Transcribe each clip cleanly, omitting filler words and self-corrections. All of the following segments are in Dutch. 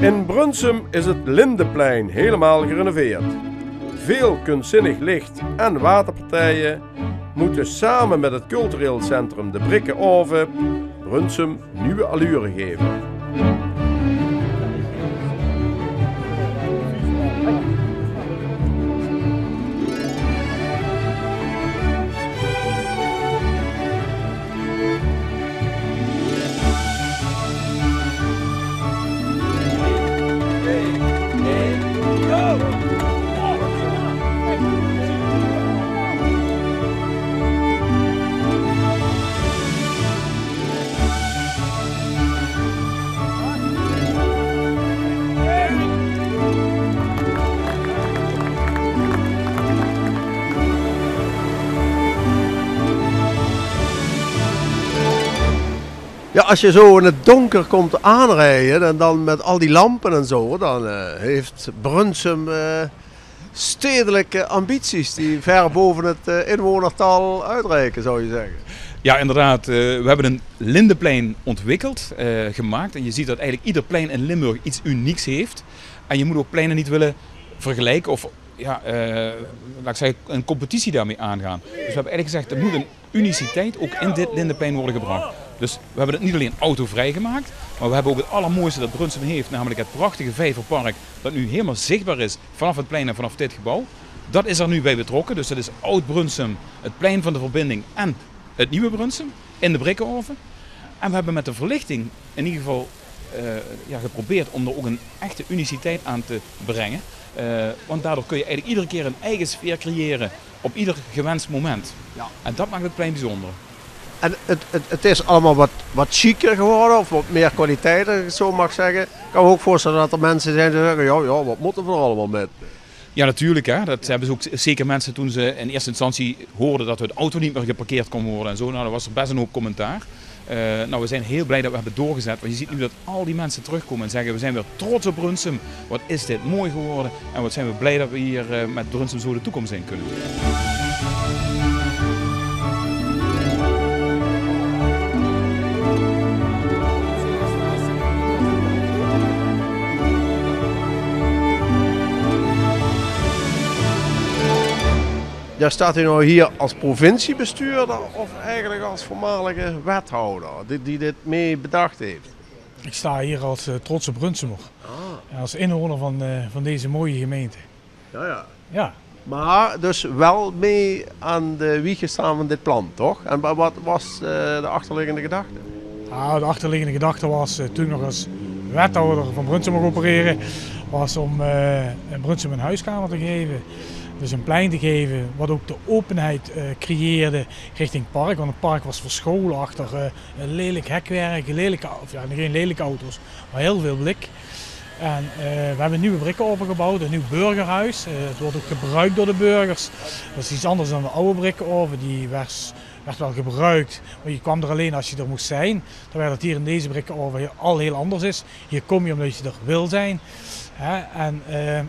In Brunsum is het Lindeplein helemaal gerenoveerd. Veel kunstzinnig licht en waterpartijen moeten samen met het cultureel centrum De Brikkenoven Brunsum nieuwe allure geven. Ja, als je zo in het donker komt aanrijden en dan met al die lampen en zo, dan heeft Brunsum stedelijke ambities die ver boven het inwonertal uitreiken, zou je zeggen. Ja, inderdaad. We hebben een Lindeplein ontwikkeld, gemaakt. En je ziet dat eigenlijk ieder plein in Limburg iets unieks heeft. En je moet ook pleinen niet willen vergelijken of ja, laat ik zeggen, een competitie daarmee aangaan. Dus we hebben eigenlijk gezegd, er moet een uniciteit ook in dit Lindeplein worden gebracht. Dus we hebben het niet alleen autovrij gemaakt, maar we hebben ook het allermooiste dat Brunsum heeft, namelijk het prachtige vijverpark dat nu helemaal zichtbaar is vanaf het plein en vanaf dit gebouw. Dat is er nu bij betrokken, dus dat is oud Brunsum, het plein van de verbinding en het nieuwe Brunsum in de Brikkenoven. En we hebben met de verlichting in ieder geval geprobeerd om er ook een echte uniciteit aan te brengen. Want daardoor kun je eigenlijk iedere keer een eigen sfeer creëren op ieder gewenst moment. Ja. En dat maakt het plein bijzonder. En het is allemaal wat chiquer geworden, of wat meer kwaliteit, als ik het zo mag zeggen. Ik kan me ook voorstellen dat er mensen zijn die zeggen, ja, wat moeten we er allemaal met? Ja, natuurlijk. Hè. Dat hebben ze ook zeker mensen toen ze in eerste instantie hoorden dat de auto niet meer geparkeerd kon worden en zo. Nou, dan was er best een hoop commentaar. Nou, we zijn heel blij dat we hebben doorgezet. Want je ziet nu dat al die mensen terugkomen en zeggen, we zijn weer trots op Brunsum. Wat is dit mooi geworden en wat zijn we blij dat we hier met Brunsum zo de toekomst in kunnen. Ja, staat u nou hier als provinciebestuurder of eigenlijk als voormalige wethouder die dit mee bedacht heeft? Ik sta hier als trotse Brunsumer. Als inwoner van deze mooie gemeente. Ja. Maar dus wel mee aan de wieg gestaan van dit plan, toch? En wat was de achterliggende gedachte? De achterliggende gedachte was, toen ik nog als wethouder van Brunsum mocht opereren, was om Brunsum een huiskamer te geven. Dus een plein te geven wat ook de openheid creëerde richting het park. Want het park was verscholen achter een lelijk hekwerk, geen lelijke auto's, maar heel veel blik. En we hebben een nieuwe Brikkenoven gebouwd, een nieuw burgerhuis. Het wordt ook gebruikt door de burgers. Dat is iets anders dan de oude Brikkenoven, die werd wel gebruikt, maar je kwam er alleen als je er moest zijn. Terwijl het hier in deze Brikkenoven al heel anders is. Hier kom je omdat je er wil zijn.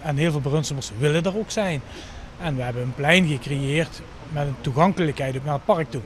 En heel veel Brunsumers willen er ook zijn. En we hebben een plein gecreëerd met een toegankelijkheid ook naar het park toe.